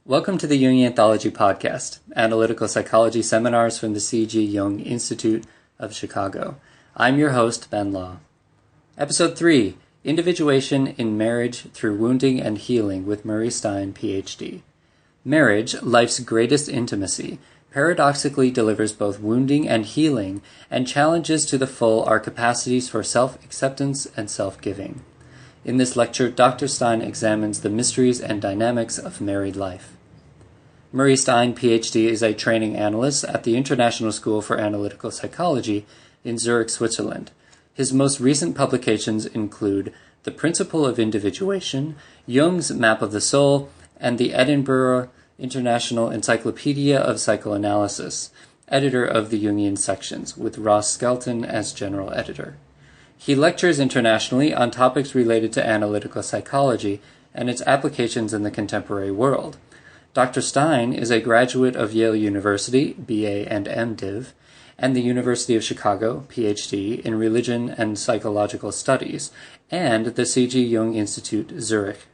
Welcome to the Jungian Anthology Podcast, analytical psychology seminars from the C.G. Jung Institute of Chicago. I'm your host, Ben Law. Episode 3, Individuation in Marriage Through Wounding and Healing with Murray Stein, Ph.D. Marriage, life's greatest intimacy, paradoxically delivers both wounding and healing and challenges to the full our capacities for self-acceptance and self-giving. In this lecture, Dr. Stein examines the mysteries and dynamics of married life. Murray Stein, Ph.D., is a training analyst at the International School for Analytical Psychology in Zurich, Switzerland. His most recent publications include The Principle of Individuation, Jung's Map of the Soul, and the Edinburgh International Encyclopedia of Psychoanalysis, editor of the Jungian sections, with Ross Skelton as general editor. He lectures internationally on topics related to analytical psychology and its applications in the contemporary world. Dr. Stein is a graduate of Yale University, B.A. and M.Div., and the University of Chicago, Ph.D. in Religion and Psychological Studies, and the C.G. Jung Institute, Zurich.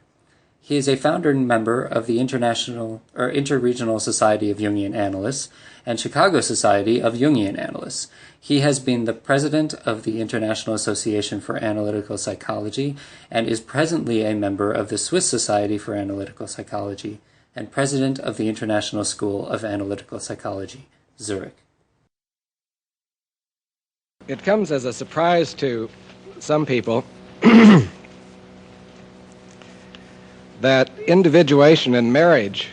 He is a founder and member of the Interregional Society of Jungian Analysts and Chicago Society of Jungian Analysts. He has been the president of the International Association for Analytical Psychology and is presently a member of the Swiss Society for Analytical Psychology and president of the International School of Analytical Psychology, Zurich. It comes as a surprise to some people that individuation and marriage,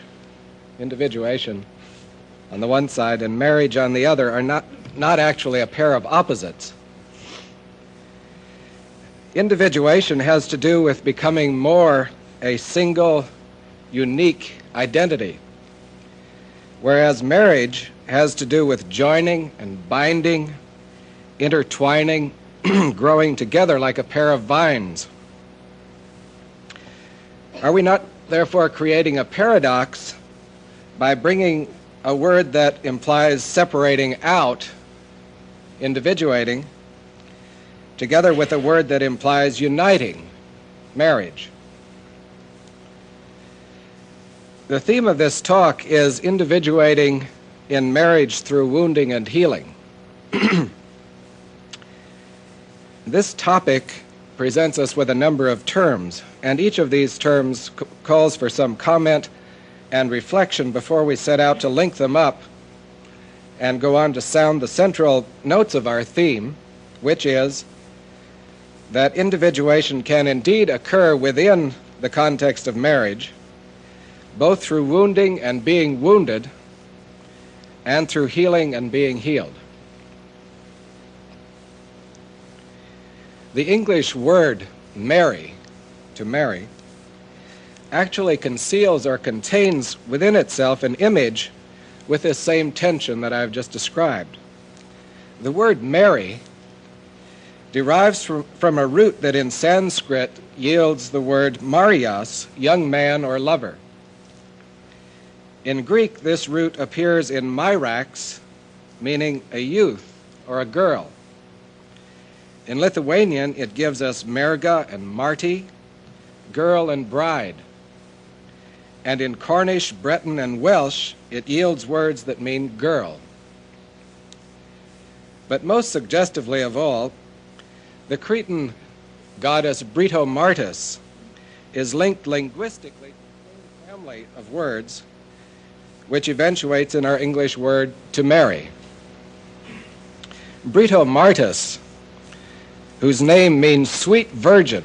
individuation on the one side and marriage on the other, are not actually a pair of opposites. Individuation has to do with becoming more a single, unique identity, whereas marriage has to do with joining and binding, intertwining, growing together like a pair of vines. Are we not, therefore, creating a paradox by bringing a word that implies separating out, individuating, together with a word that implies uniting, marriage? The theme of this talk is individuating in marriage through wounding and healing. This topic presents us with a number of terms, and each of these terms calls for some comment and reflection before we set out to link them up and go on to sound the central notes of our theme, which is that individuation can indeed occur within the context of marriage, both through wounding and being wounded, and through healing and being healed. The English word marry, to marry, actually conceals or contains within itself an image with this same tension that I've just described. The word marry derives from a root that in Sanskrit yields the word marias, young man or lover. In Greek, this root appears in myrax, meaning a youth or a girl. In Lithuanian, it gives us merga and marty, girl and bride. And in Cornish, Breton, and Welsh, it yields words that mean girl. But most suggestively of all, the Cretan goddess Britomartis is linked linguistically to the same family of words which eventuates in our English word to marry. Britomartis, whose name means sweet virgin,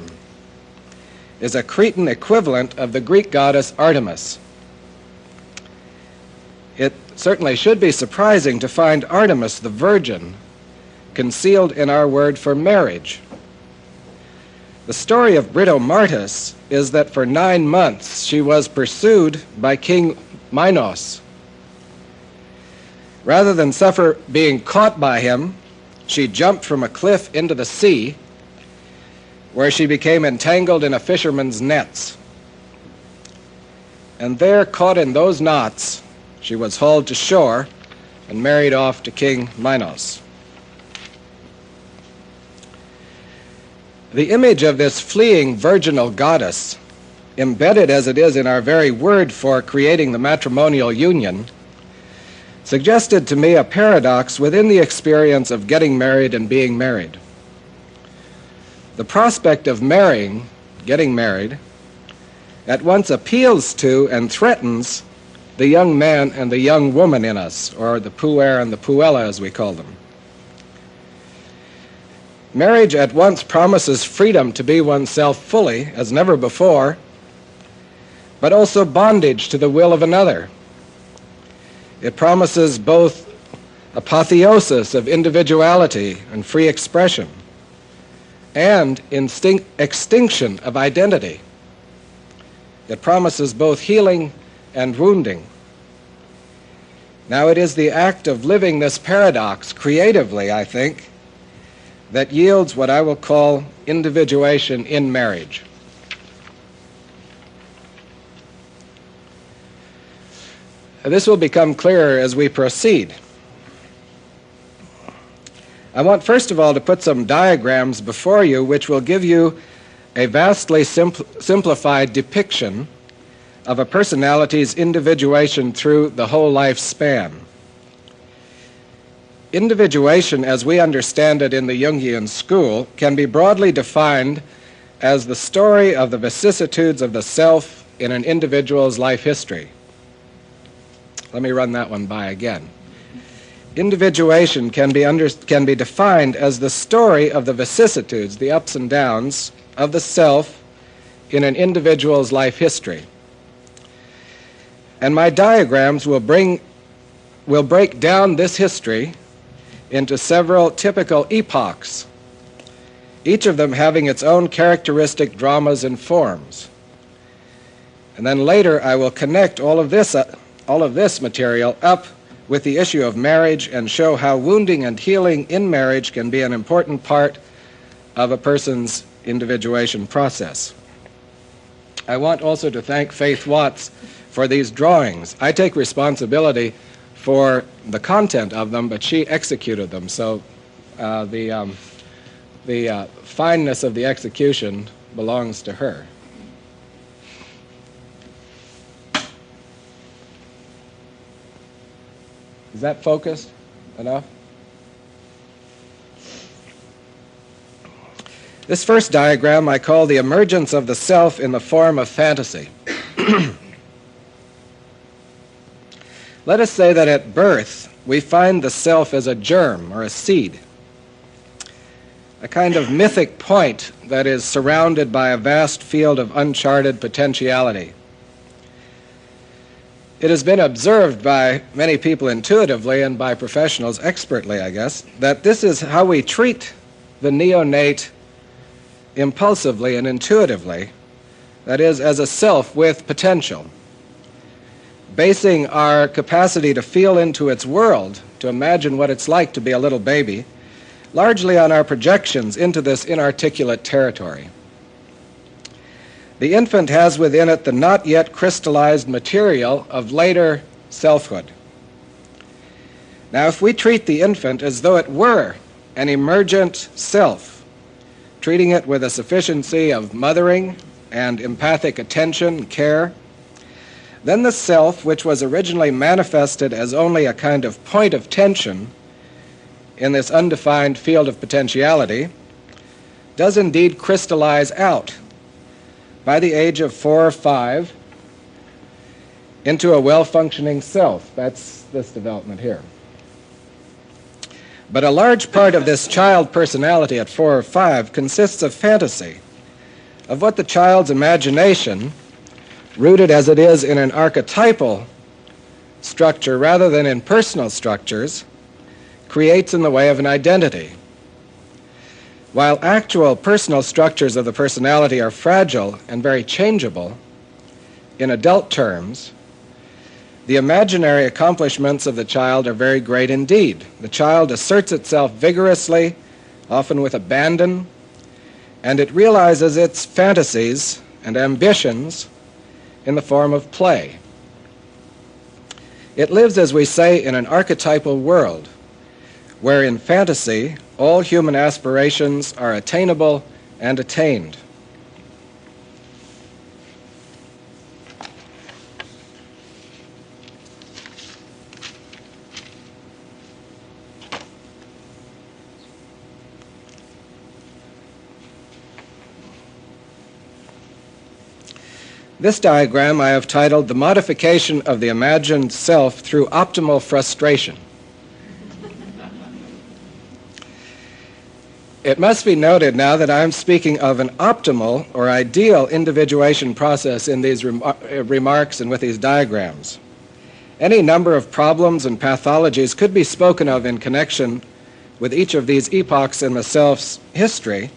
is a Cretan equivalent of the Greek goddess Artemis. It certainly should be surprising to find Artemis, the virgin, concealed in our word for marriage. The story of Britomartis is that for 9 months she was pursued by King Minos. Rather than suffer being caught by him, she jumped from a cliff into the sea, where she became entangled in a fisherman's nets. And there, caught in those knots, she was hauled to shore and married off to King Minos. The image of this fleeing virginal goddess embedded as it is in our very word for creating the matrimonial union, suggested to me a paradox within the experience of getting married and being married. The prospect of getting married, at once appeals to and threatens the young man and the young woman in us, or the puer and the puella as we call them. Marriage at once promises freedom to be oneself fully, as never before, but also bondage to the will of another. It promises both apotheosis of individuality and free expression, and extinction of identity. It promises both healing and wounding. Now, it is the act of living this paradox creatively, I think, that yields what I will call individuation in marriage. This will become clearer as we proceed. I want first of all to put some diagrams before you which will give you a vastly simplified depiction of a personality's individuation through the whole lifespan. Individuation, as we understand it in the Jungian school, can be broadly defined as the story of the vicissitudes of the self in an individual's life history. Let me run that one by again. Individuation can be defined as the story of the vicissitudes, the ups and downs, of the self in an individual's life history. And my diagrams will break down this history into several typical epochs, each of them having its own characteristic dramas and forms. And then later I will connect all of this material up with the issue of marriage and show how wounding and healing in marriage can be an important part of a person's individuation process. I want also to thank Faith Watts for these drawings. I take responsibility for the content of them, but she executed them, so the fineness of the execution belongs to her. Is that focused enough? This first diagram I call the emergence of the self in the form of fantasy. Let us say that at birth we find the self as a germ or a seed, a kind of mythic point that is surrounded by a vast field of uncharted potentiality. It has been observed by many people intuitively and by professionals expertly, I guess, that this is how we treat the neonate impulsively and intuitively, that is, as a self with potential, basing our capacity to feel into its world, to imagine what it's like to be a little baby, largely on our projections into this inarticulate territory. The infant has within it the not yet crystallized material of later selfhood. Now, if we treat the infant as though it were an emergent self, treating it with a sufficiency of mothering and empathic attention and care, then the self, which was originally manifested as only a kind of point of tension in this undefined field of potentiality, does indeed crystallize out by the age of 4 or 5 into a well-functioning self. That's this development here. But a large part of this child personality at 4 or 5 consists of fantasy, of what the child's imagination, rooted as it is in an archetypal structure rather than in personal structures, creates in the way of an identity. While actual personal structures of the personality are fragile and very changeable, in adult terms, the imaginary accomplishments of the child are very great indeed. The child asserts itself vigorously, often with abandon, and it realizes its fantasies and ambitions in the form of play. It lives, as we say, in an archetypal world, where in fantasy all human aspirations are attainable and attained. This diagram I have titled "The Modification of the Imagined Self Through Optimal Frustration." It must be noted now that I am speaking of an optimal or ideal individuation process in these remarks and with these diagrams. Any number of problems and pathologies could be spoken of in connection with each of these epochs in the self's history,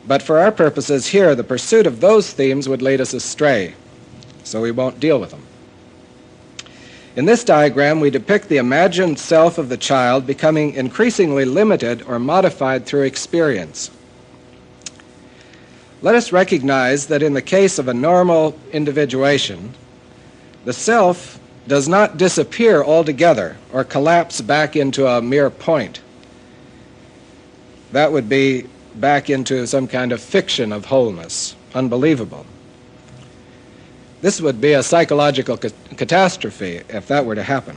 but for our purposes here, the pursuit of those themes would lead us astray, so we won't deal with them. In this diagram, we depict the imagined self of the child becoming increasingly limited or modified through experience. Let us recognize that in the case of a normal individuation, the self does not disappear altogether or collapse back into a mere point. That would be back into some kind of fiction of wholeness, unbelievable. This would be a psychological catastrophe if that were to happen.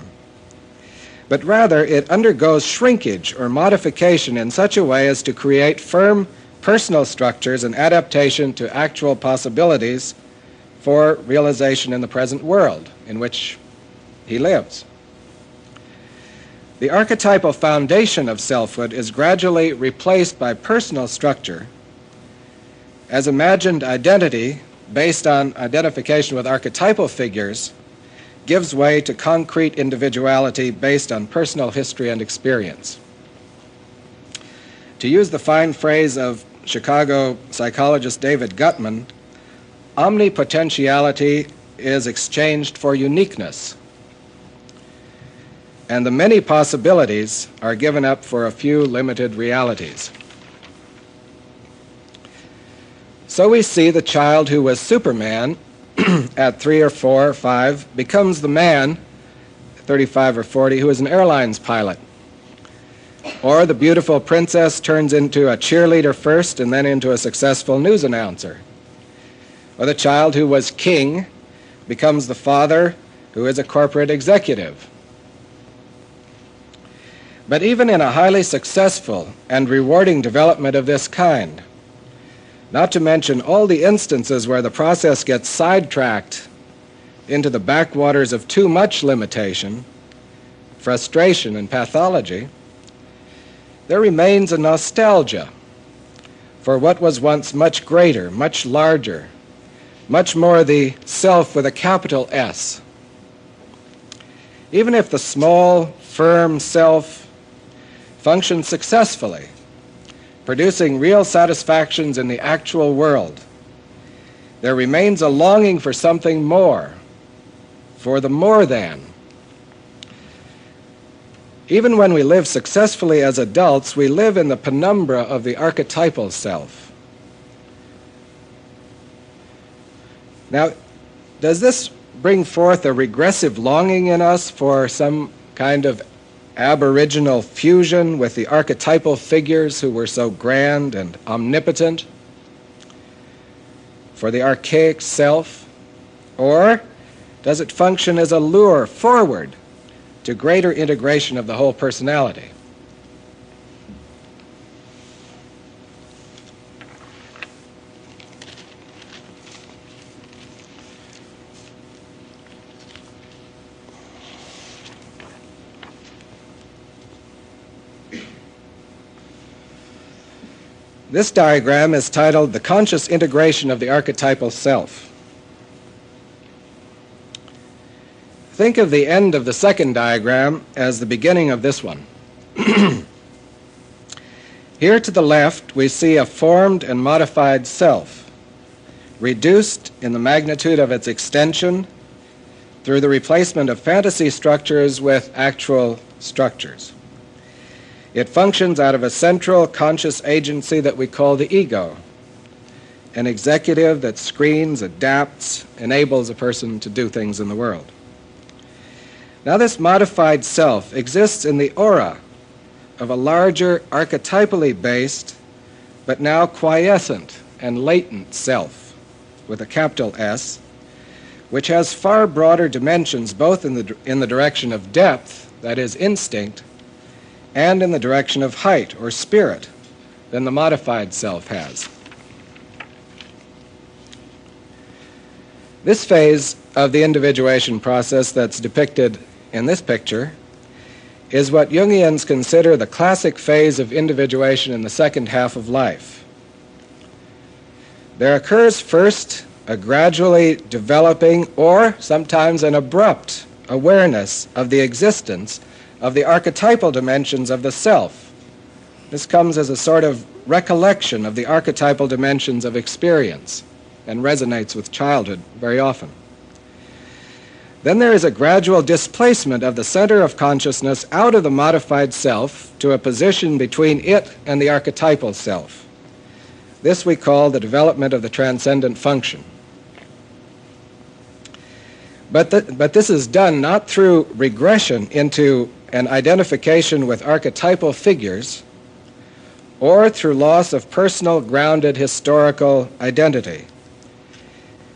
But rather, it undergoes shrinkage or modification in such a way as to create firm personal structures and adaptation to actual possibilities for realization in the present world in which he lives. The archetypal foundation of selfhood is gradually replaced by personal structure as imagined identity based on identification with archetypal figures gives way to concrete individuality based on personal history and experience. To use the fine phrase of Chicago psychologist David Gutman, omnipotentiality is exchanged for uniqueness, and the many possibilities are given up for a few limited realities. So we see the child who was Superman at 3 or 4 or 5 becomes the man, 35 or 40, who is an airlines pilot. Or the beautiful princess turns into a cheerleader first and then into a successful news announcer. Or the child who was king becomes the father who is a corporate executive. But even in a highly successful and rewarding development of this kind, not to mention all the instances where the process gets sidetracked into the backwaters of too much limitation, frustration, and pathology, there remains a nostalgia for what was once much greater, much larger, much more the self with a capital S. Even if the small, firm self functions successfully, producing real satisfactions in the actual world, there remains a longing for something more, for the more than. Even when we live successfully as adults, we live in the penumbra of the archetypal self. Now, does this bring forth a regressive longing in us for some kind of aboriginal fusion with the archetypal figures who were so grand and omnipotent, for the archaic self? Or does it function as a lure forward to greater integration of the whole personality? This diagram is titled "The Conscious Integration of the Archetypal Self." Think of the end of the second diagram as the beginning of this one. Here to the left, we see a formed and modified self, reduced in the magnitude of its extension through the replacement of fantasy structures with actual structures. It functions out of a central conscious agency that we call the ego, an executive that screens, adapts, enables a person to do things in the world. Now, this modified self exists in the aura of a larger, archetypally based, but now quiescent and latent self, with a capital S, which has far broader dimensions both in the direction of depth, that is instinct, and in the direction of height or spirit than the modified self has. This phase of the individuation process that's depicted in this picture is what Jungians consider the classic phase of individuation in the second half of life. There occurs first a gradually developing or sometimes an abrupt awareness of the existence of the archetypal dimensions of the self. This comes as a sort of recollection of the archetypal dimensions of experience and resonates with childhood very often. Then there is a gradual displacement of the center of consciousness out of the modified self to a position between it and the archetypal self. This we call the development of the transcendent function. But this is done not through regression into an identification with archetypal figures or through loss of personal, grounded, historical identity.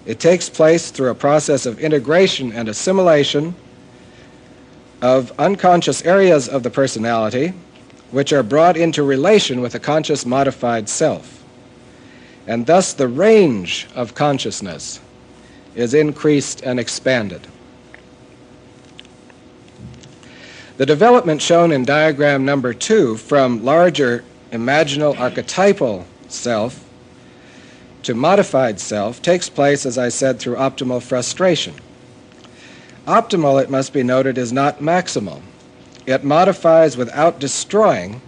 It takes place through a process of integration and assimilation of unconscious areas of the personality which are brought into relation with a conscious modified self. And thus the range of consciousness is increased and expanded. The development shown in diagram number 2 from larger imaginal archetypal self to modified self takes place, as I said, through optimal frustration. Optimal, it must be noted, is not maximal. It modifies without destroying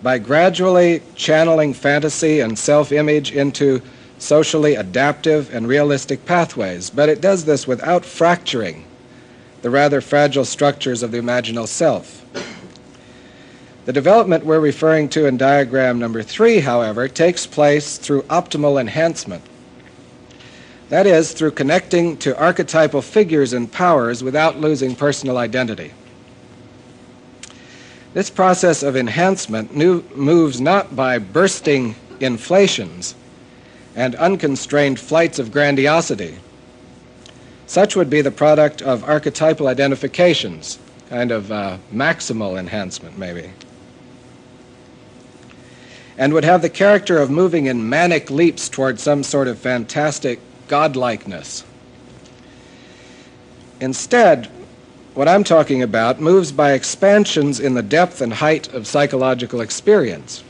by gradually channeling fantasy and self-image into socially adaptive and realistic pathways, but it does this without fracturing the rather fragile structures of the imaginal self. The development we're referring to in diagram number 3, however, takes place through optimal enhancement. That is, through connecting to archetypal figures and powers without losing personal identity. This process of enhancement moves not by bursting inflations and unconstrained flights of grandiosity. Such would be the product of archetypal identifications, kind of maximal enhancement maybe, and would have the character of moving in manic leaps toward some sort of fantastic godlikeness. Instead, what I'm talking about moves by expansions in the depth and height of psychological experience.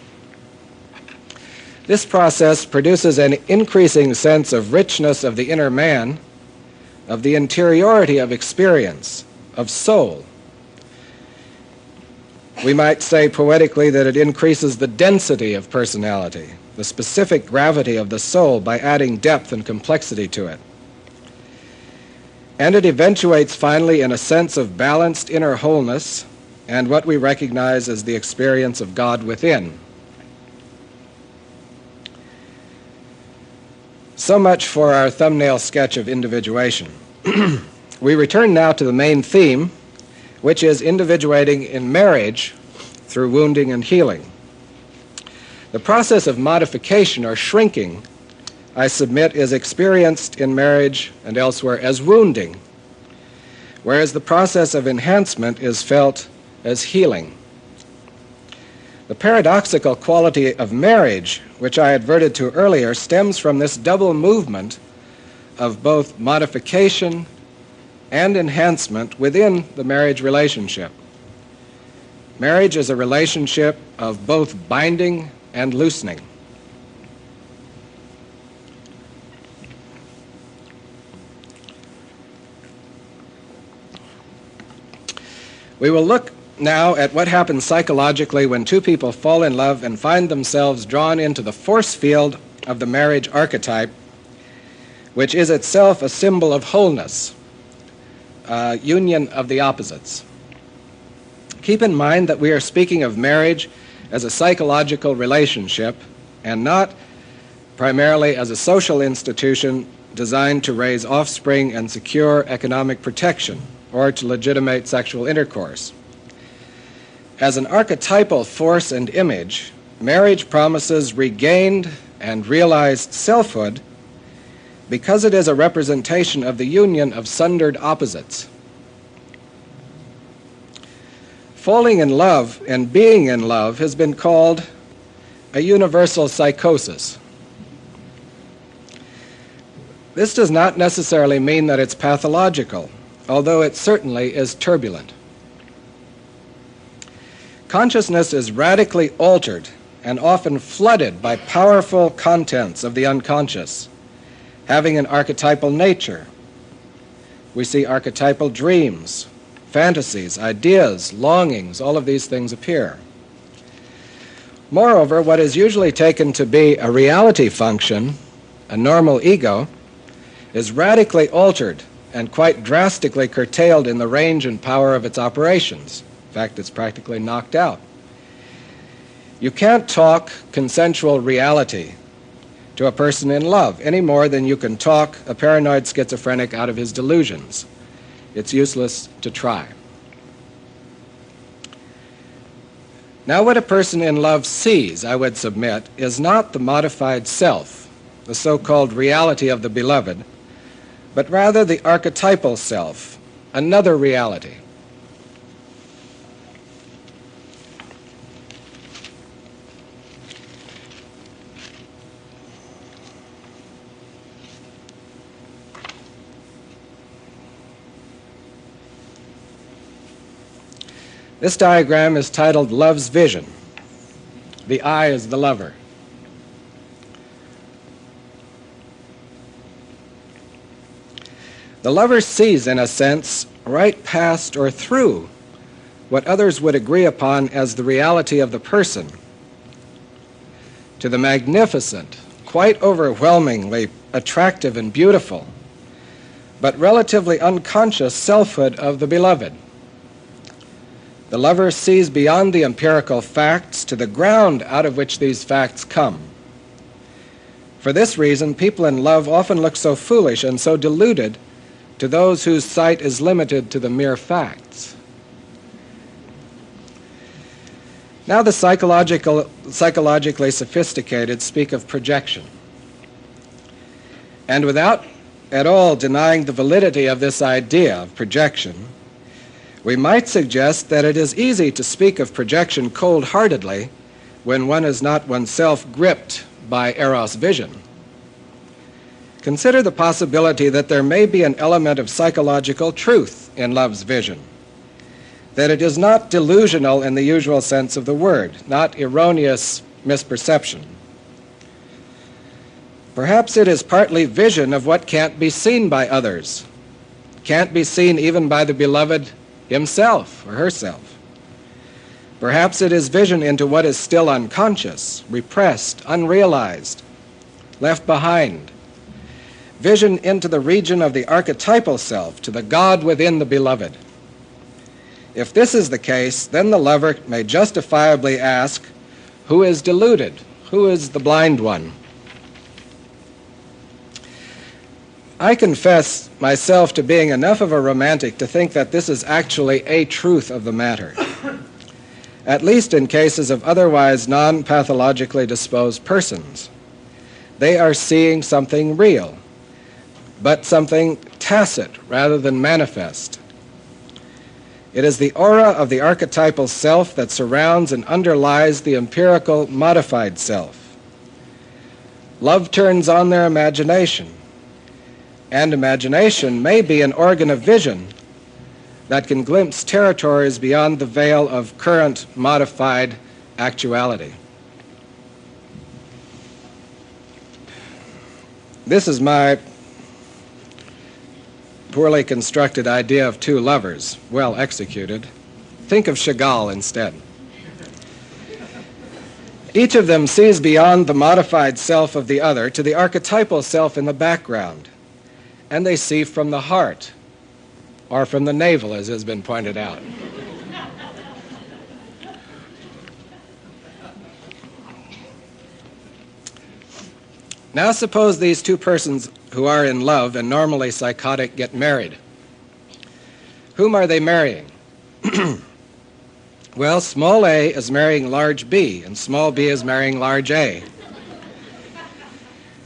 This process produces an increasing sense of richness of the inner man, of the interiority of experience, of soul. We might say poetically that it increases the density of personality, the specific gravity of the soul by adding depth and complexity to it. And it eventuates finally in a sense of balanced inner wholeness and what we recognize as the experience of God within. So much for our thumbnail sketch of individuation. We return now to the main theme, which is individuating in marriage through wounding and healing. The process of modification or shrinking, I submit, is experienced in marriage and elsewhere as wounding, whereas the process of enhancement is felt as healing. The paradoxical quality of marriage, which I adverted to earlier, stems from this double movement of both modification and enhancement within the marriage relationship. Marriage is a relationship of both binding and loosening. We will look now at what happens psychologically when two people fall in love and find themselves drawn into the force field of the marriage archetype, which is itself a symbol of wholeness, union of the opposites. Keep in mind that we are speaking of marriage as a psychological relationship and not primarily as a social institution designed to raise offspring and secure economic protection or to legitimate sexual intercourse. As an archetypal force and image, marriage promises regained and realized selfhood because it is a representation of the union of sundered opposites. Falling in love and being in love has been called a universal psychosis. This does not necessarily mean that it's pathological, although it certainly is turbulent. Consciousness is radically altered and often flooded by powerful contents of the unconscious, having an archetypal nature. We see archetypal dreams, fantasies, ideas, longings, all of these things appear. Moreover, what is usually taken to be a reality function, a normal ego, is radically altered and quite drastically curtailed in the range and power of its operations. In fact, it's practically knocked out. You can't talk consensual reality to a person in love any more than you can talk a paranoid schizophrenic out of his delusions. It's useless to try. Now, what a person in love sees, I would submit, is not the modified self, the so-called reality of the beloved, but rather the archetypal self, another reality. This diagram is titled Love's Vision. The I is the lover. The lover sees, in a sense, right past or through what others would agree upon as the reality of the person, to the magnificent, quite overwhelmingly attractive and beautiful, but relatively unconscious selfhood of the beloved. The lover sees beyond the empirical facts to the ground out of which these facts come. For this reason, people in love often look so foolish and so deluded to those whose sight is limited to the mere facts. Now the psychologically sophisticated speak of projection. And without at all denying the validity of this idea of projection, we might suggest that it is easy to speak of projection cold-heartedly when one is not oneself gripped by Eros vision. Consider the possibility that there may be an element of psychological truth in love's vision, that it is not delusional in the usual sense of the word, not erroneous misperception. Perhaps it is partly vision of what can't be seen by others, can't be seen even by the beloved himself or herself. Perhaps it is vision into what is still unconscious, repressed, unrealized, left behind. Vision into the region of the archetypal self, to the God within the beloved. If this is the case, then the lover may justifiably ask, who is deluded? Who is the blind one? I confess myself to being enough of a romantic to think that this is actually a truth of the matter, at least in cases of otherwise non-pathologically disposed persons. They are seeing something real, but something tacit rather than manifest. It is the aura of the archetypal self that surrounds and underlies the empirical modified self. Love turns on their imagination, and imagination may be an organ of vision that can glimpse territories beyond the veil of current modified actuality. This is my poorly constructed idea of two lovers, well executed. Think of Chagall instead. Each of them sees beyond the modified self of the other to the archetypal self in the background, and they see from the heart, or from the navel, as has been pointed out. Now suppose these two persons who are in love and normally psychotic get married. Whom are they marrying? Well, small a is marrying large B, and small b is marrying large A.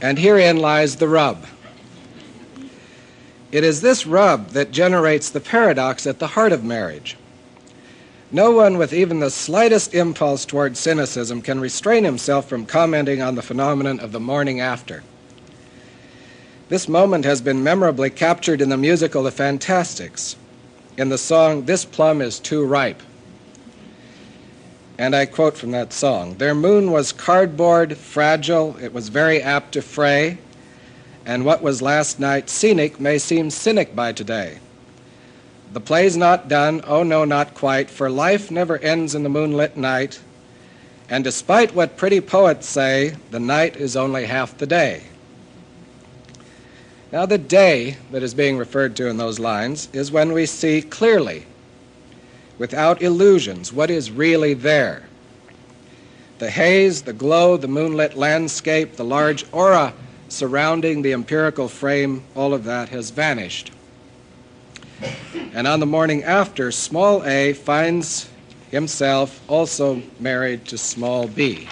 And herein lies the rub. It is this rub that generates the paradox at the heart of marriage. No one with even the slightest impulse toward cynicism can restrain himself from commenting on the phenomenon of the morning after. This moment has been memorably captured in the musical The Fantastics, in the song, "This Plum is Too Ripe." And I quote from that song, "Their moon was cardboard, fragile, it was very apt to fray, and what was last night scenic may seem cynic by today. The play's not done, oh no, not quite, for life never ends in the moonlit night, and despite what pretty poets say, the night is only half the day." Now, the day that is being referred to in those lines is when we see clearly, without illusions, what is really there. The haze, the glow, the moonlit landscape, the large aura surrounding the empirical frame, all of that has vanished. And on the morning after, small a finds himself also married to small b.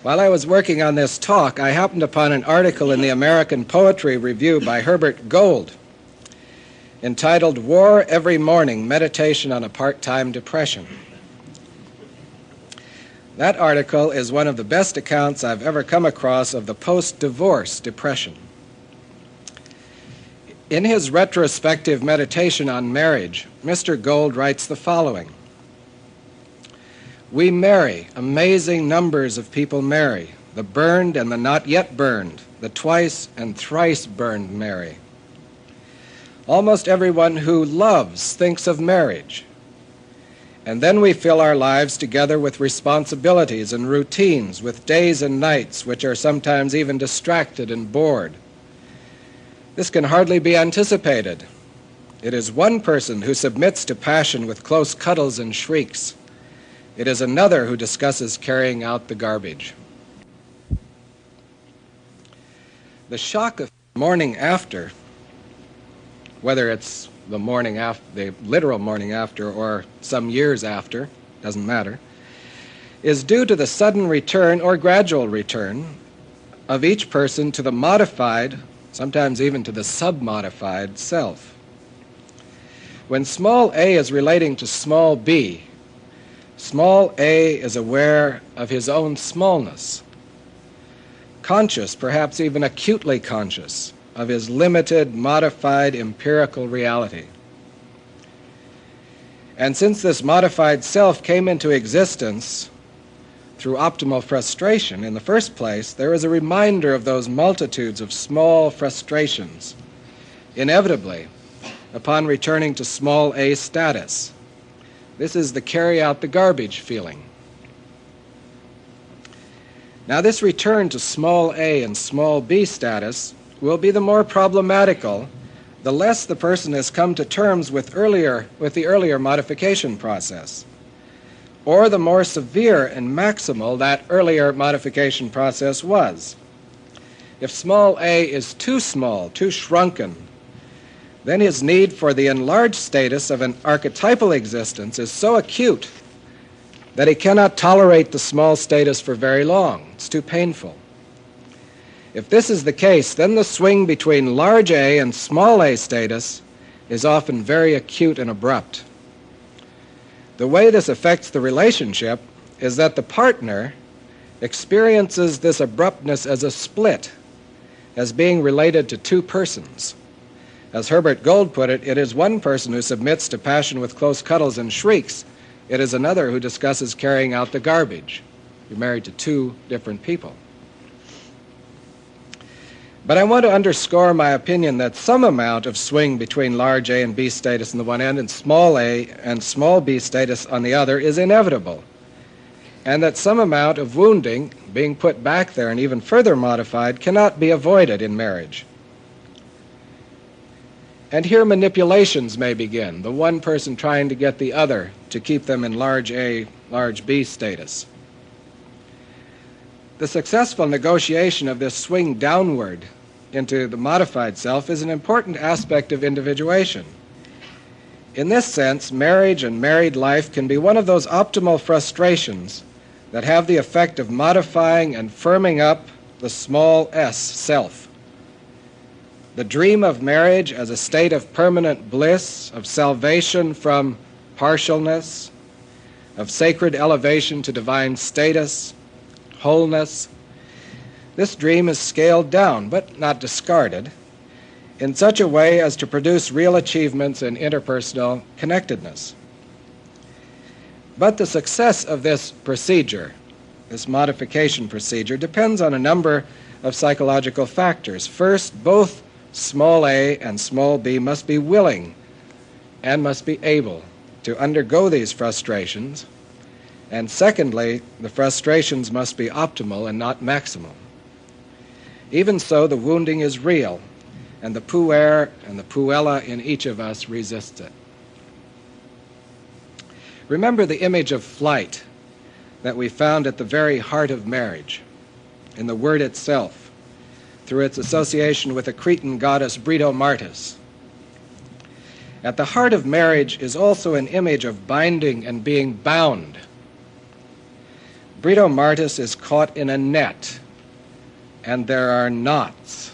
While I was working on this talk, I happened upon an article in the American Poetry Review by Herbert Gold entitled "War Every Morning, Meditation on a Part-Time Depression." That article is one of the best accounts I've ever come across of the post-divorce depression. In his retrospective meditation on marriage, Mr. Gold writes the following: "We marry, amazing numbers of people marry, the burned and the not yet burned, the twice and thrice burned marry. Almost everyone who loves thinks of marriage. And then we fill our lives together with responsibilities and routines, with days and nights which are sometimes even distracted and bored. This can hardly be anticipated. It is one person who submits to passion with close cuddles and shrieks. It is another who discusses carrying out the garbage." The shock of the morning after, whether it's the morning after, the literal morning after, or some years after, doesn't matter, is due to the sudden return or gradual return of each person to the modified, sometimes even to the sub-modified self. When small a is relating to small b, small a is aware of his own smallness, conscious, perhaps even acutely conscious, of his limited, modified, empirical reality. And since this modified self came into existence through optimal frustration in the first place, there is a reminder of those multitudes of small frustrations, inevitably, upon returning to small a status. This is the carry out the garbage feeling. Now, this return to small a and small b status will be the more problematical the less the person has come to terms with the earlier modification process, or the more severe and maximal that earlier modification process was. If small a is too small, too shrunken, then his need for the enlarged status of an archetypal existence is so acute that he cannot tolerate the small status for very long. It's too painful. If this is the case, then the swing between large A and small a status is often very acute and abrupt. The way this affects the relationship is that the partner experiences this abruptness as a split, as being related to two persons. As Herbert Gold put it, it is one person who submits to passion with close cuddles and shrieks. It is another who discusses carrying out the garbage. You're married to two different people. But I want to underscore my opinion that some amount of swing between large A and B status on the one end and small a and small b status on the other is inevitable, and that some amount of wounding, being put back there and even further modified, cannot be avoided in marriage. And here manipulations may begin, the one person trying to get the other to keep them in large A, large B status. The successful negotiation of this swing downward into the modified self is an important aspect of individuation. In this sense, marriage and married life can be one of those optimal frustrations that have the effect of modifying and firming up the small s self. The dream of marriage as a state of permanent bliss, of salvation from partialness, of sacred elevation to divine status, wholeness. This dream is scaled down, but not discarded, in such a way as to produce real achievements in interpersonal connectedness. But the success of this procedure, this modification procedure, depends on a number of psychological factors. First, both small a and small b must be willing and must be able to undergo these frustrations. And secondly, the frustrations must be optimal and not maximal. Even so, the wounding is real, and the puer and the puella in each of us resists it. Remember the image of flight that we found at the very heart of marriage, in the word itself, through its association with the Cretan goddess Britomartis. At the heart of marriage is also an image of binding and being bound. Britomartis is caught in a net, and there are knots.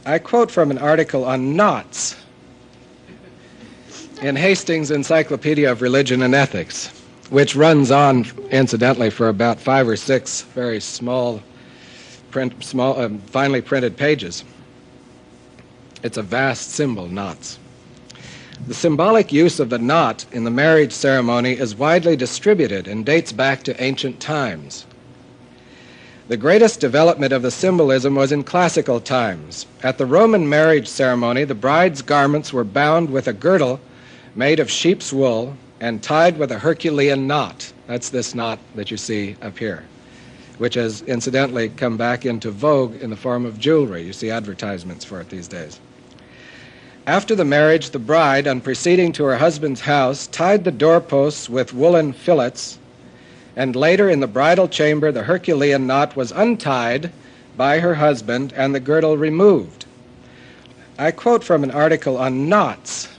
I quote from an article on knots in Hastings' Encyclopedia of Religion and Ethics, which runs on, incidentally, for about 5 or 6 very small, finely printed pages. It's a vast symbol, knots. The symbolic use of the knot in the marriage ceremony is widely distributed and dates back to ancient times. The greatest development of the symbolism was in classical times. At the Roman marriage ceremony, the bride's garments were bound with a girdle made of sheep's wool and tied with a Herculean knot. That's this knot that you see up here, which has incidentally come back into vogue in the form of jewelry. You see advertisements for it these days. After the marriage, the bride, on proceeding to her husband's house, tied the doorposts with woolen fillets, and later in the bridal chamber the Herculean knot was untied by her husband and the girdle removed. I quote from an article on knots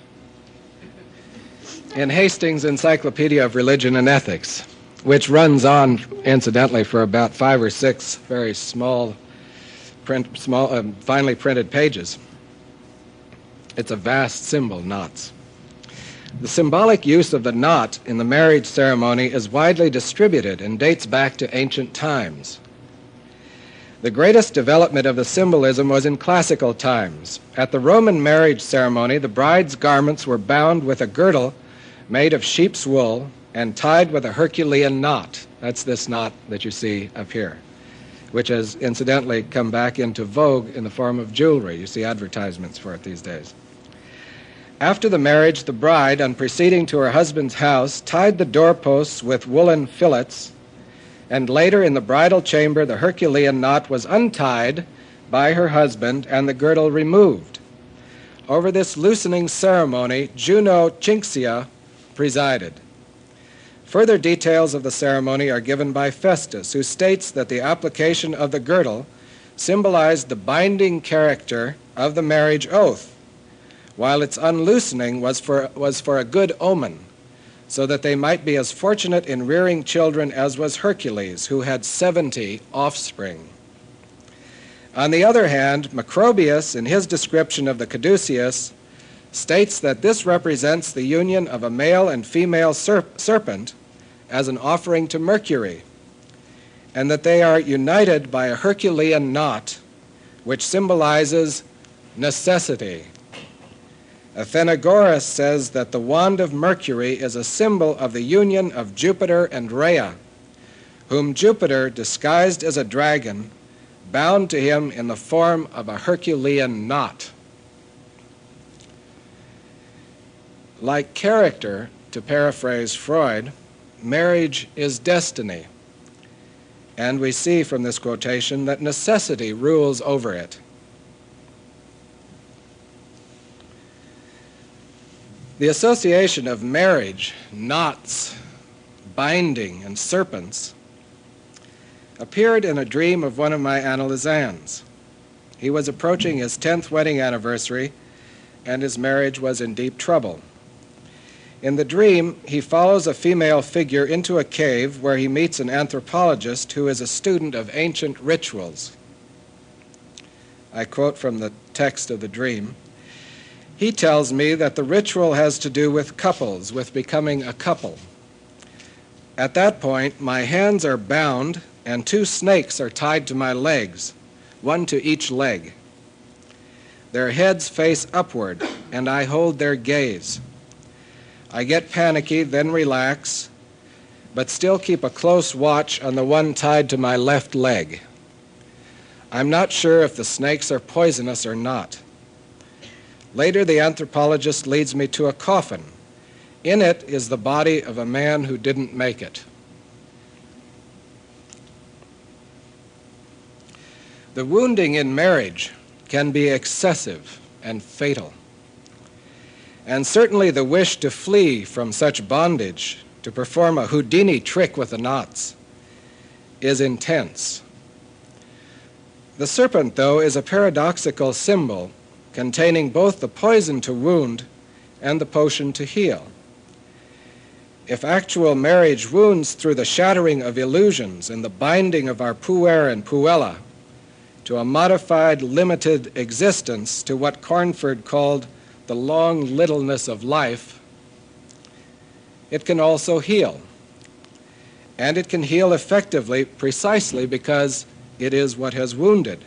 in Hastings' Encyclopedia of Religion and Ethics, which runs on, incidentally, for about 5 or 6 very small, finely printed pages. It's a vast symbol, knots. The symbolic use of the knot in the marriage ceremony is widely distributed and dates back to ancient times. The greatest development of the symbolism was in classical times. At the Roman marriage ceremony, the bride's garments were bound with a girdle made of sheep's wool and tied with a Herculean knot. That's this knot that you see up here, which has incidentally come back into vogue in the form of jewelry. You see advertisements for it these days. After the marriage, the bride, on proceeding to her husband's house, tied the doorposts with woolen fillets, and later in the bridal chamber the Herculean knot was untied by her husband and the girdle removed. Over this loosening ceremony, Juno Chinxia presided. Further details of the ceremony are given by Festus, who states that the application of the girdle symbolized the binding character of the marriage oath, while its unloosening was for a good omen, so that they might be as fortunate in rearing children as was Hercules, who had 70 offspring. On the other hand, Macrobius, in his description of the caduceus, states that this represents the union of a male and female serpent as an offering to Mercury, and that they are united by a Herculean knot, which symbolizes necessity. Athenagoras says that the wand of Mercury is a symbol of the union of Jupiter and Rhea, whom Jupiter, disguised as a dragon, bound to him in the form of a Herculean knot. Like character, to paraphrase Freud, marriage is destiny, and we see from this quotation that necessity rules over it. The association of marriage, knots, binding and serpents, appeared in a dream of one of my analyzans. He was approaching his 10th wedding anniversary, and his marriage was in deep trouble. In the dream, he follows a female figure into a cave where he meets an anthropologist who is a student of ancient rituals. I quote from the text of the dream. He tells me that the ritual has to do with couples, with becoming a couple. At that point, my hands are bound and 2 snakes are tied to my legs, 1 to each leg. Their heads face upward, and I hold their gaze. I get panicky, then relax, but still keep a close watch on the one tied to my left leg. I'm not sure if the snakes are poisonous or not. Later, the anthropologist leads me to a coffin. In it is the body of a man who didn't make it. The wounding in marriage can be excessive and fatal. And certainly the wish to flee from such bondage, to perform a Houdini trick with the knots, is intense. The serpent, though, is a paradoxical symbol containing both the poison to wound and the potion to heal. If actual marriage wounds through the shattering of illusions and the binding of our puer and puella to a modified, limited existence, to what Cornford called the long littleness of life, it can also heal. And it can heal effectively precisely because it is what has wounded.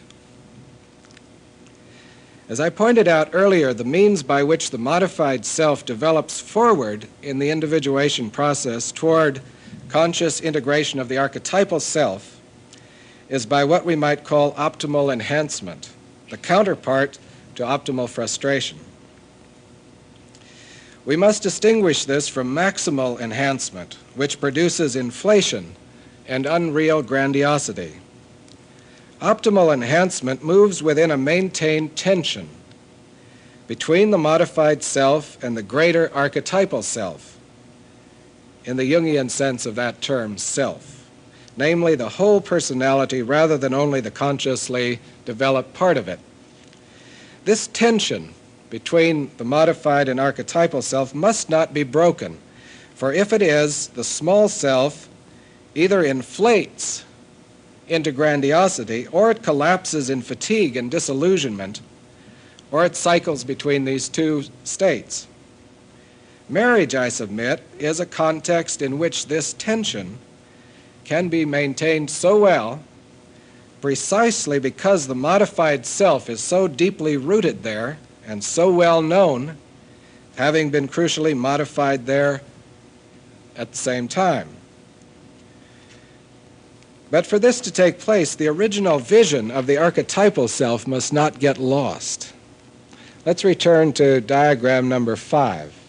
As I pointed out earlier, the means by which the modified self develops forward in the individuation process toward conscious integration of the archetypal self is by what we might call optimal enhancement, the counterpart to optimal frustration. We must distinguish this from maximal enhancement, which produces inflation and unreal grandiosity. Optimal enhancement moves within a maintained tension between the modified self and the greater archetypal self, in the Jungian sense of that term, self, namely the whole personality rather than only the consciously developed part of it. This tension between the modified and archetypal self must not be broken, for if it is, the small self either inflates into grandiosity, or it collapses in fatigue and disillusionment, or it cycles between these two states. Marriage, I submit, is a context in which this tension can be maintained so well precisely because the modified self is so deeply rooted there and so well known, having been crucially modified there at the same time. But for this to take place, the original vision of the archetypal self must not get lost. Let's return to diagram number 5.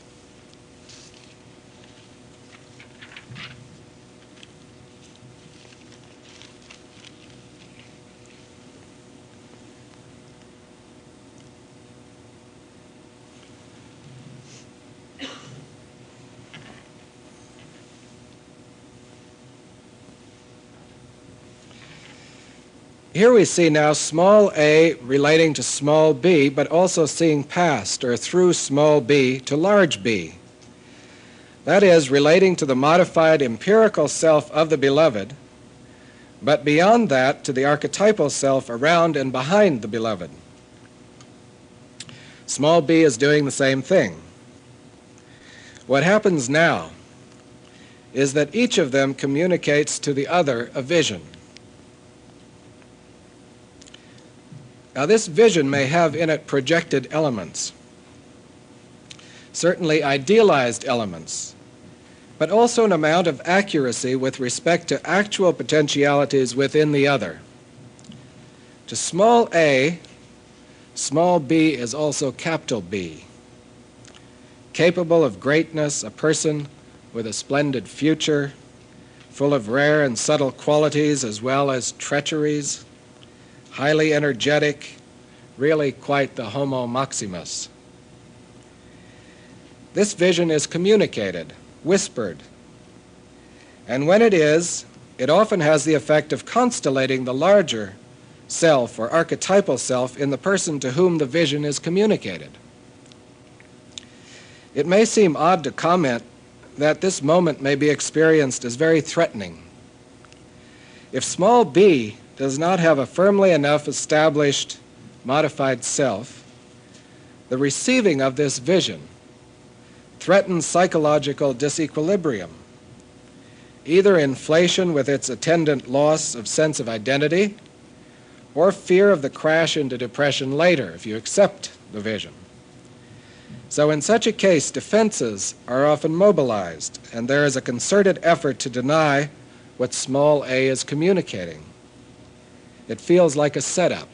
Here we see now small a relating to small b, but also seeing past or through small b to large B. That is, relating to the modified empirical self of the beloved, but beyond that to the archetypal self around and behind the beloved. Small b is doing the same thing. What happens now is that each of them communicates to the other a vision. Now, this vision may have in it projected elements, certainly idealized elements, but also an amount of accuracy with respect to actual potentialities within the other. To small a, small b is also capital B, capable of greatness, a person with a splendid future, full of rare and subtle qualities as well as treacheries, highly energetic, really quite the homo maximus. This vision is communicated, whispered, And when it is, it often has the effect of constellating the larger self or archetypal self in the person to whom the vision is communicated. It may seem odd to comment that this moment may be experienced as very threatening. If small b does not have a firmly enough established modified self, the receiving of this vision threatens psychological disequilibrium, either inflation with its attendant loss of sense of identity, or fear of the crash into depression later if you accept the vision. So in such a case, defenses are often mobilized, and there is a concerted effort to deny what small a is communicating. It feels like a setup.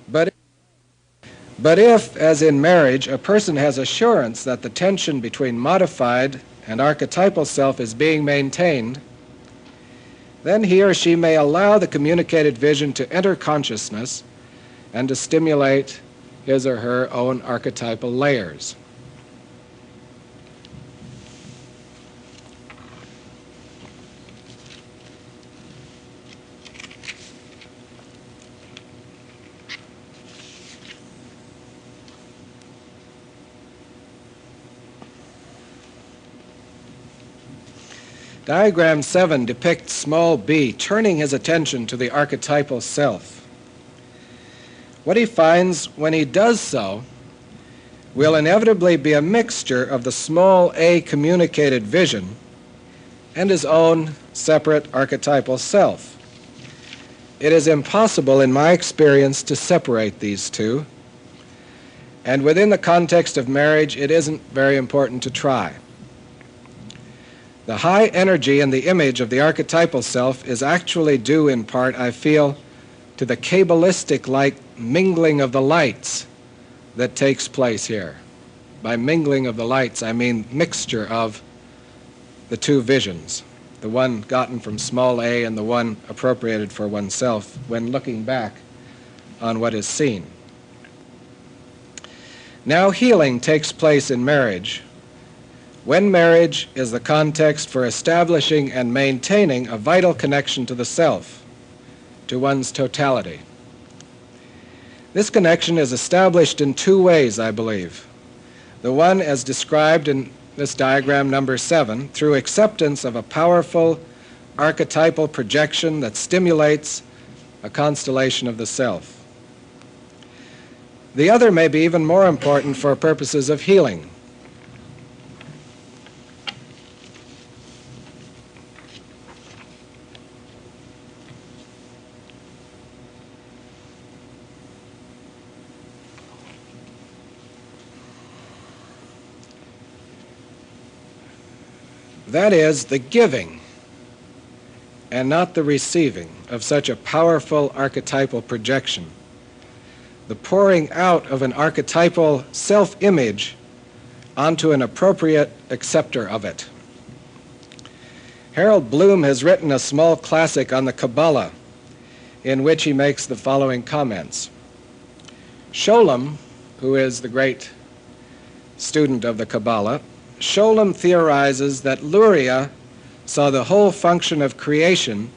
But if, as in marriage, a person has assurance that the tension between modified and archetypal self is being maintained, then he or she may allow the communicated vision to enter consciousness and to stimulate his or her own archetypal layers. Diagram 7 depicts small b turning his attention to the archetypal self. What he finds when he does so will inevitably be a mixture of the small a communicated vision and his own separate archetypal self. It is impossible, in my experience, to separate these two, and within the context of marriage, it isn't very important to try. The high energy in the image of the archetypal self is actually due in part, I feel, to the Kabbalistic-like mingling of the lights that takes place here. By mingling of the lights, I mean mixture of the two visions, the one gotten from small a and the one appropriated for oneself when looking back on what is seen. Now healing takes place in marriage when marriage is the context for establishing and maintaining a vital connection to the self, to one's totality. This connection is established in two ways, I believe. The one, as described in this diagram number 7, through acceptance of a powerful archetypal projection that stimulates a constellation of the self. The other may be even more important for purposes of healing. That is, the giving and not the receiving of such a powerful archetypal projection. The pouring out of an archetypal self-image onto an appropriate acceptor of it. Harold Bloom has written a small classic on the Kabbalah in which he makes the following comments. Sholem, who is the great student of the Kabbalah, Sholem theorizes that Luria saw the whole function of creation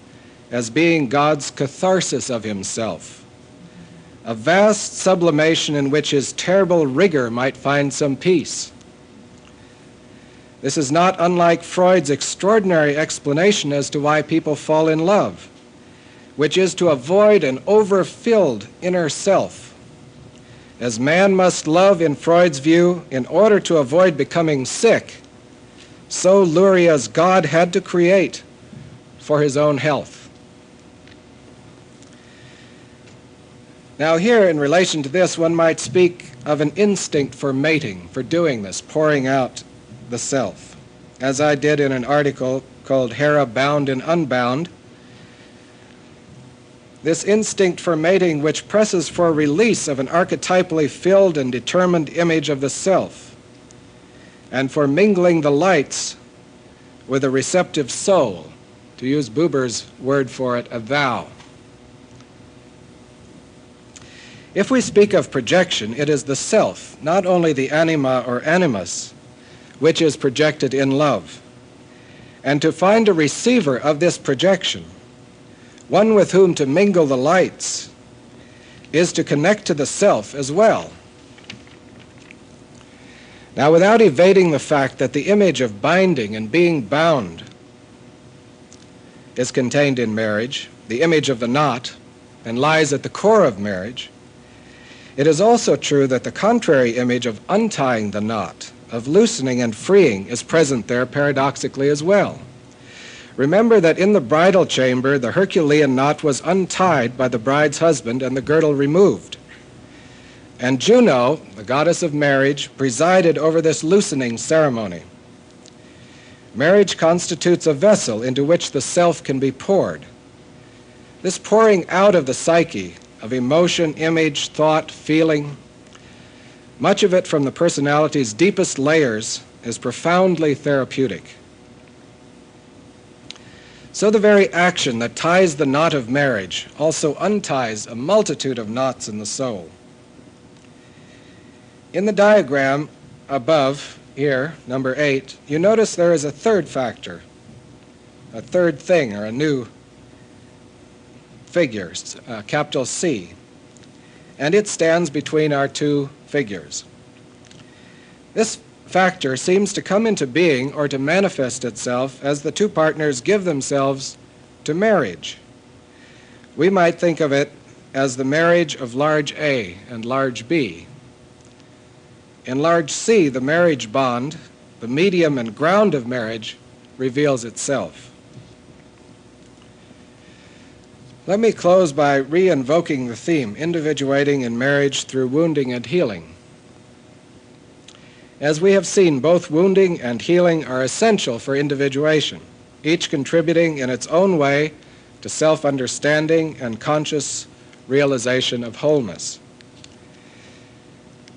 as being God's catharsis of himself, a vast sublimation in which his terrible rigor might find some peace. This is not unlike Freud's extraordinary explanation as to why people fall in love, which is to avoid an overfilled inner self. As man must love, in Freud's view, in order to avoid becoming sick, so Luria's God had to create for his own health. Now here, in relation to this, one might speak of an instinct for mating, for doing this, pouring out the self, as I did in an article called Hera Bound and Unbound. This instinct for mating which presses for release of an archetypally filled and determined image of the self, and for mingling the lights with a receptive soul, to use Buber's word for it, a thou. If we speak of projection, it is the self, not only the anima or animus, which is projected in love. and to find a receiver of this projection, one with whom to mingle the lights, is to connect to the self as well. Now, without evading the fact that the image of binding and being bound is contained in marriage, the image of the knot, and lies at the core of marriage, it is also true that the contrary image of untying the knot, of loosening and freeing, is present there paradoxically as well. Remember that in the bridal chamber, the Herculean knot was untied by the bride's husband and the girdle removed. And Juno, the goddess of marriage, presided over this loosening ceremony. Marriage constitutes a vessel into which the self can be poured. This pouring out of the psyche, of emotion, image, thought, feeling, much of it from the personality's deepest layers, is profoundly therapeutic. So the very action that ties the knot of marriage also unties a multitude of knots in the soul. In the diagram above here, number 8, you notice there is a third factor, a third thing, or a new figure, capital C, and it stands between our two figures. This factor seems to come into being or to manifest itself as the two partners give themselves to marriage. We might think of it as the marriage of large A and large B. In large C, the marriage bond, the medium and ground of marriage, reveals itself. Let me close by re-invoking the theme, individuating in marriage through wounding and healing. As we have seen, both wounding and healing are essential for individuation, each contributing in its own way to self-understanding and conscious realization of wholeness.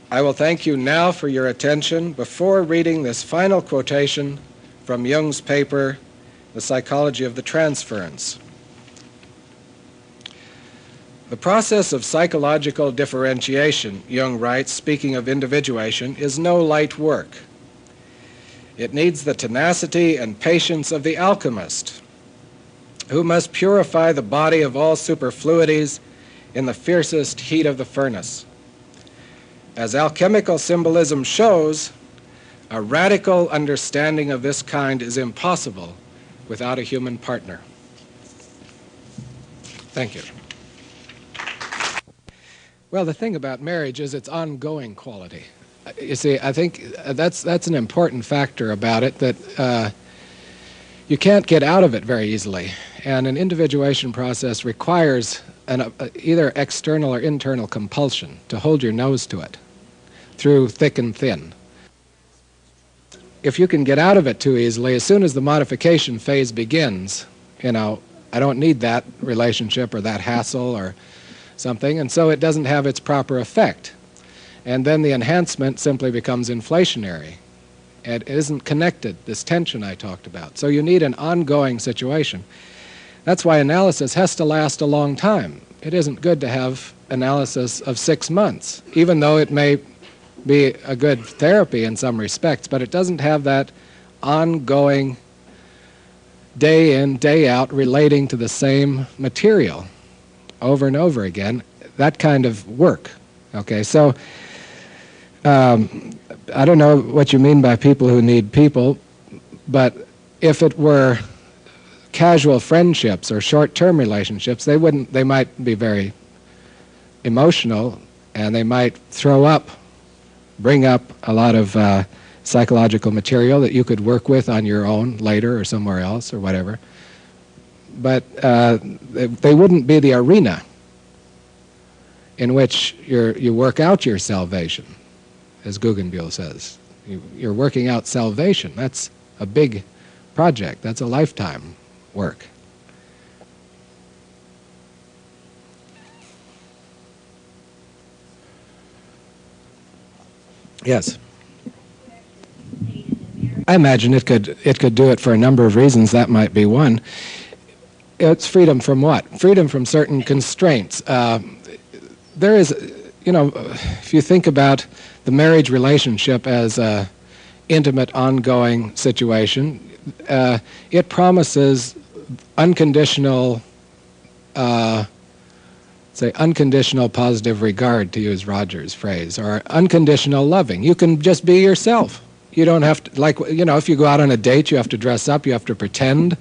I will thank you now for your attention before reading this final quotation from Jung's paper, The Psychology of the Transference. The process of psychological differentiation, Jung writes, speaking of individuation, is no light work. It needs the tenacity and patience of the alchemist, who must purify the body of all superfluities in the fiercest heat of the furnace. As alchemical symbolism shows, a radical understanding of this kind is impossible without a human partner. Thank you. Well, the thing about marriage is its ongoing quality. You see, I think that's an important factor about it, that you can't get out of it very easily. And an individuation process requires either external or internal compulsion to hold your nose to it through thick and thin. If you can get out of it too easily, as soon as the modification phase begins, I don't need that relationship or that hassle or something, and so it doesn't have its proper effect. And then the enhancement simply becomes inflationary. It isn't connected, this tension I talked about. So you need an ongoing situation. That's why analysis has to last a long time. It isn't good to have analysis of 6 months, even though it may be a good therapy in some respects, but it doesn't have that ongoing day in, day out relating to the same material over and over again, that kind of work. Okay, so I don't know what you mean by people who need people, but if it were casual friendships or short-term relationships, they might be very emotional, and they might bring up a lot of psychological material that you could work with on your own later or somewhere else or whatever. But they wouldn't be the arena in which you work out your salvation, as Guggenbuhl says. You're working out salvation. That's a big project. That's a lifetime work. Yes. I imagine it could do it for a number of reasons. That might be one. It's freedom from what? Freedom from certain constraints. There is, if you think about the marriage relationship as an intimate, ongoing situation, it promises unconditional, unconditional positive regard, to use Roger's phrase, or unconditional loving. You can just be yourself. You don't have to, like, if you go out on a date, you have to dress up, you have to pretend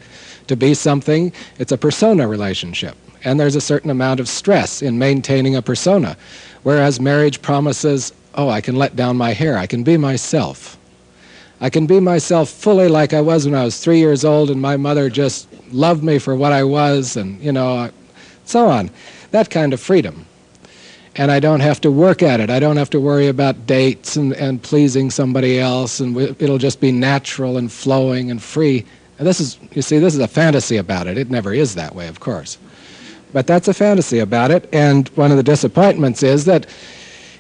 to be something. It's a persona relationship. And there's a certain amount of stress in maintaining a persona. Whereas marriage promises, oh, I can let down my hair, I can be myself. I can be myself fully like I was when I was 3 years old and my mother just loved me for what I was, and, so on. That kind of freedom. And I don't have to work at it. I don't have to worry about dates and pleasing somebody else, and it'll just be natural and flowing and free. And this is a fantasy about it. It never is that way, of course. But that's a fantasy about it, and one of the disappointments is that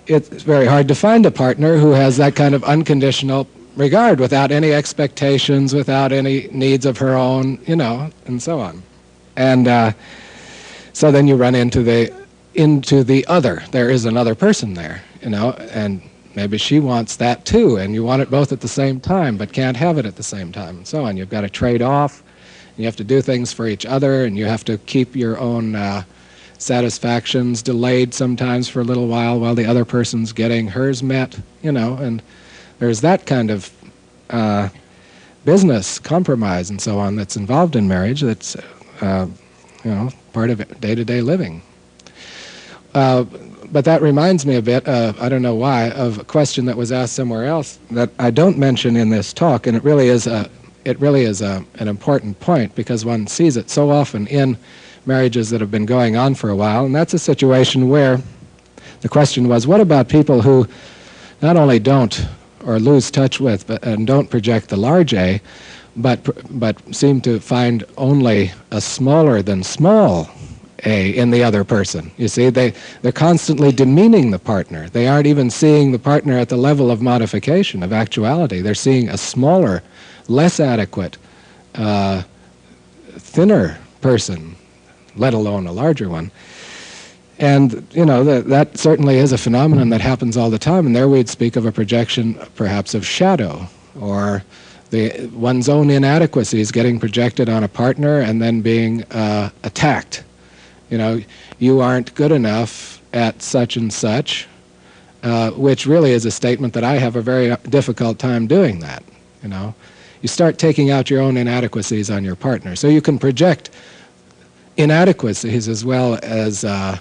it's very hard to find a partner who has that kind of unconditional regard, without any expectations, without any needs of her own, and so on. And so then you run into the other. There is another person there, and maybe she wants that too, and you want it both at the same time, but can't have it at the same time, and so on. You've got to trade off. You have to do things for each other, and you have to keep your own satisfactions delayed sometimes for a little while the other person's getting hers met, and there's that kind of business compromise and so on that's involved in marriage that's, part of day-to-day living. But that reminds me a bit, I don't know why, of a question that was asked somewhere else that I don't mention in this talk, and it really is an important point, because one sees it so often in marriages that have been going on for a while, and that's a situation where the question was, what about people who not only don't or lose touch with and don't project the large A, but seem to find only a smaller than small A in the other person? You see, they're constantly demeaning the partner. They aren't even seeing the partner at the level of modification, of actuality. They're seeing a smaller, less adequate, thinner person, let alone a larger one. And, that certainly is a phenomenon that happens all the time, and there we'd speak of a projection perhaps of shadow, or one's own inadequacies getting projected on a partner and then being attacked. You aren't good enough at such and such, which really is a statement that I have a very difficult time doing that, You start taking out your own inadequacies on your partner. So you can project inadequacies as well as, the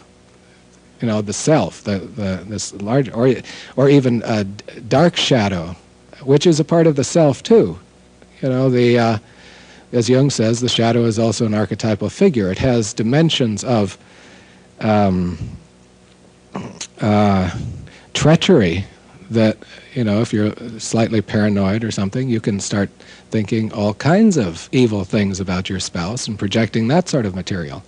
self, this large, or even a dark shadow, which is a part of the self too. As Jung says, the shadow is also an archetypal figure. It has dimensions of treachery that, if you're slightly paranoid or something, you can start thinking all kinds of evil things about your spouse and projecting that sort of material.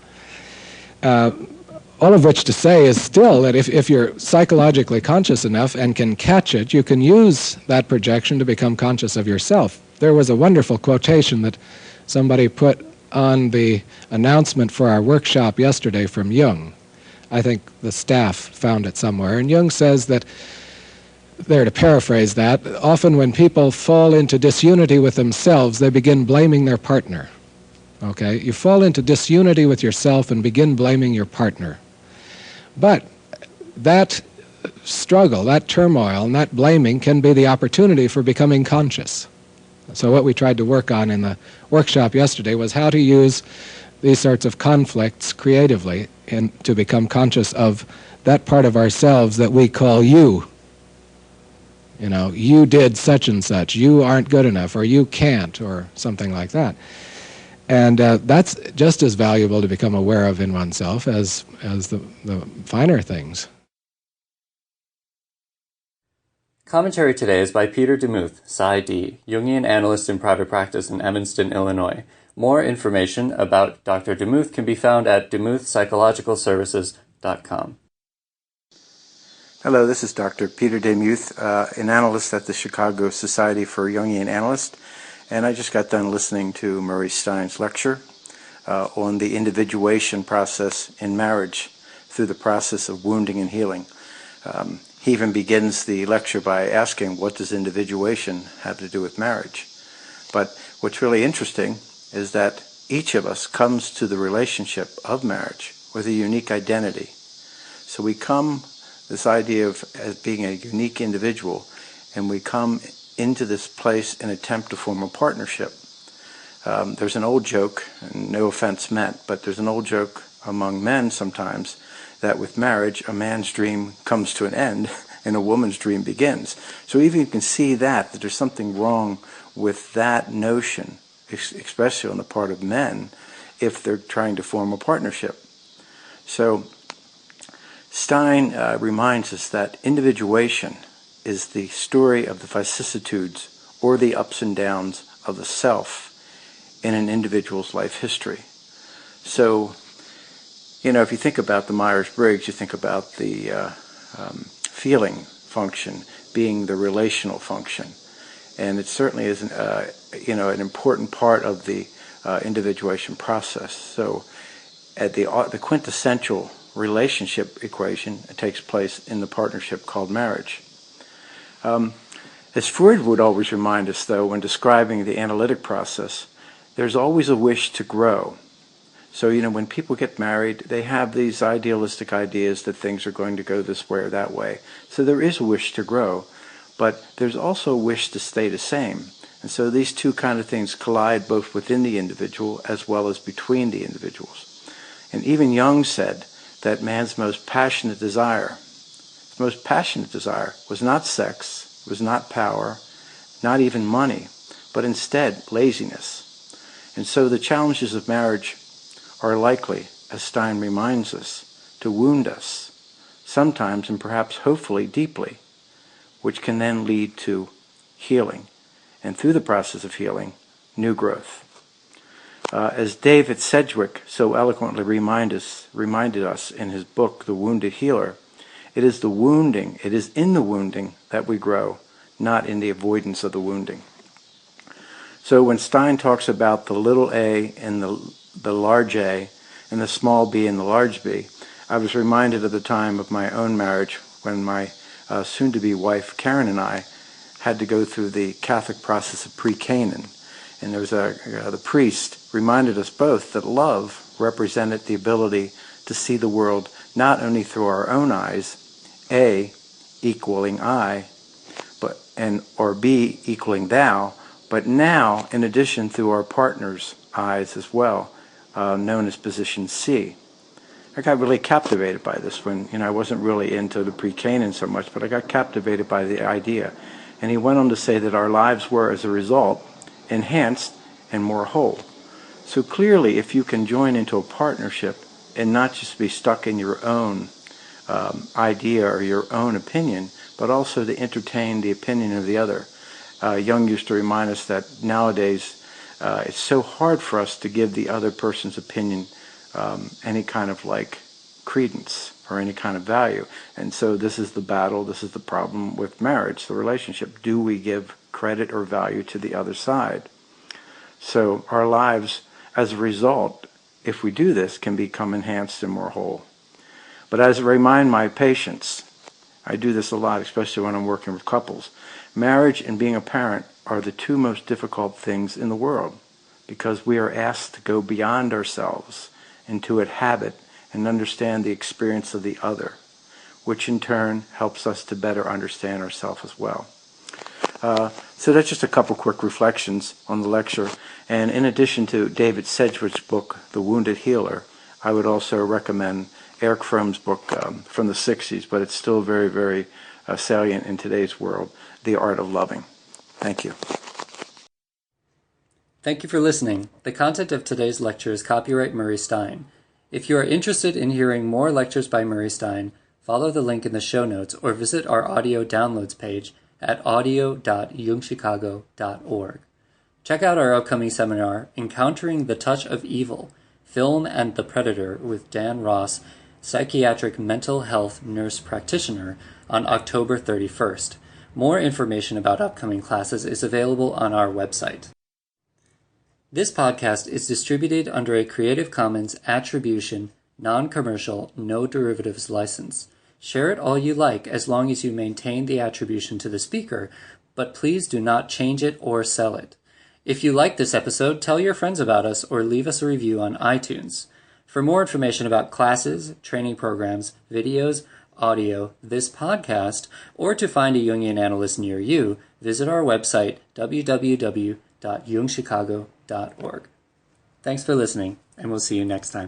All of which to say is still that if you're psychologically conscious enough and can catch it, you can use that projection to become conscious of yourself. There was a wonderful quotation that somebody put on the announcement for our workshop yesterday from Jung. I think the staff found it somewhere, and Jung says that, there to paraphrase that, often when people fall into disunity with themselves, they begin blaming their partner. Okay? You fall into disunity with yourself and begin blaming your partner. But that struggle, that turmoil, and that blaming can be the opportunity for becoming conscious. So what we tried to work on in the workshop yesterday was how to use these sorts of conflicts creatively and to become conscious of that part of ourselves that we call you. You did such and such, you aren't good enough, or you can't, or something like that. And that's just as valuable to become aware of in oneself as the finer things. Commentary today is by Peter DeMuth, PsyD, Jungian analyst in private practice in Evanston, Illinois. More information about Dr. DeMuth can be found at demuthpsychologicalservices.com. Hello, this is Dr. Peter DeMuth, an analyst at the Chicago Society for Jungian Analysts. And I just got done listening to Murray Stein's lecture on the individuation process in marriage through the process of wounding and healing. He even begins the lecture by asking, what does individuation have to do with marriage? But what's really interesting is that each of us comes to the relationship of marriage with a unique identity. So we come, this idea of as being a unique individual, and we come into this place and attempt to form a partnership. There's an old joke, and no offense meant, but there's an old joke among men sometimes that with marriage, a man's dream comes to an end and a woman's dream begins. So even you can see that there's something wrong with that notion, especially on the part of men, if they're trying to form a partnership. So Stein reminds us that individuation is the story of the vicissitudes or the ups and downs of the self in an individual's life history. So, if you think about the Myers-Briggs, you think about the feeling function being the relational function. And it certainly is an important part of the individuation process. So at the quintessential relationship equation, it takes place in the partnership called marriage. As Freud would always remind us, though, when describing the analytic process, there's always a wish to grow. So, when people get married, they have these idealistic ideas that things are going to go this way or that way. So there is a wish to grow, but there's also a wish to stay the same. And so these two kind of things collide both within the individual as well as between the individuals. And even Jung said that man's most passionate desire was not sex, was not power, not even money, but instead laziness. And so the challenges of marriage are likely, as Stein reminds us, to wound us, sometimes and perhaps hopefully deeply, which can then lead to healing, and through the process of healing, new growth. As David Sedgwick so eloquently reminded us in his book, The Wounded Healer, it is in the wounding that we grow, not in the avoidance of the wounding. So when Stein talks about the little a and the large A and the small b and the large B, I was reminded of the time of my own marriage when my soon-to-be wife Karen and I had to go through the Catholic process of pre-Canaan. And there was the priest reminded us both that love represented the ability to see the world not only through our own eyes, A equaling I, or B equaling thou, but now, in addition, through our partner's eyes as well, known as position C. I got really captivated by this when, I wasn't really into the pre-Canaan so much, but I got captivated by the idea. And he went on to say that our lives were, as a result, enhanced and more whole. So clearly, if you can join into a partnership and not just be stuck in your own idea or your own opinion, but also to entertain the opinion of the other. Jung used to remind us that nowadays it's so hard for us to give the other person's opinion any kind of credence or any kind of value. And so this is the battle, this is the problem with marriage, the relationship. Do we give credit or value to the other side? So our lives, as a result, if we do this, can become enhanced and more whole. But as I remind my patients, I do this a lot, especially when I'm working with couples, marriage and being a parent are the two most difficult things in the world because we are asked to go beyond ourselves and to inhabit and understand the experience of the other, which in turn helps us to better understand ourselves as well. So that's just a couple quick reflections on the lecture. And in addition to David Sedgwick's book, The Wounded Healer, I would also recommend Eric Fromm's book from the 60s, but it's still very, very salient in today's world, The Art of Loving. Thank you. Thank you for listening. The content of today's lecture is copyright Murray Stein. If you are interested in hearing more lectures by Murray Stein, follow the link in the show notes or visit our audio downloads page at audio.jungchicago.org. Check out our upcoming seminar, Encountering the Touch of Evil, Film and the Predator with Dan Ross, psychiatric mental health nurse practitioner, on October 31st. More information about upcoming classes is available on our website. This podcast is distributed under a Creative Commons Attribution, Non-Commercial, No Derivatives license. Share it all you like as long as you maintain the attribution to the speaker, but please do not change it or sell it. If you like this episode, tell your friends about us or leave us a review on iTunes. For more information about classes, training programs, videos, audio, this podcast, or to find a Jungian analyst near you, visit our website, www.jungchicago.org. Thanks for listening, and we'll see you next time.